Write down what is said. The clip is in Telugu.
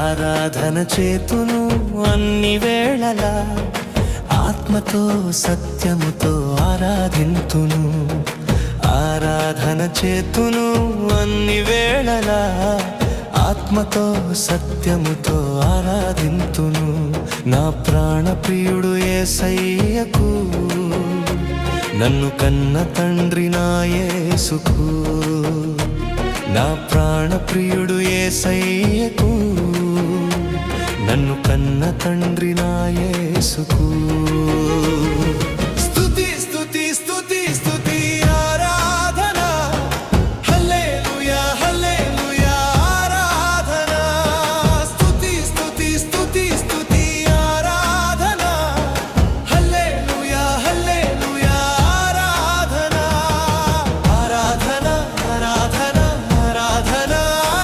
ఆరాధన చేతును అన్ని వేళలా, ఆత్మతో సత్యముతో ఆరాధింతును. ఆరాధన చేతును అన్ని వేళలా, ఆత్మతో సత్యముతో ఆరాధింతును. నా ప్రాణ ప్రియుడు యేసయ్యకు, నన్ను కన్న తండ్రి నా యేసుకు. నా ప్రాణ ప్రియుడు యేసయ్యకు, నన్ను కన్న తండ్రి నా యేసుకు.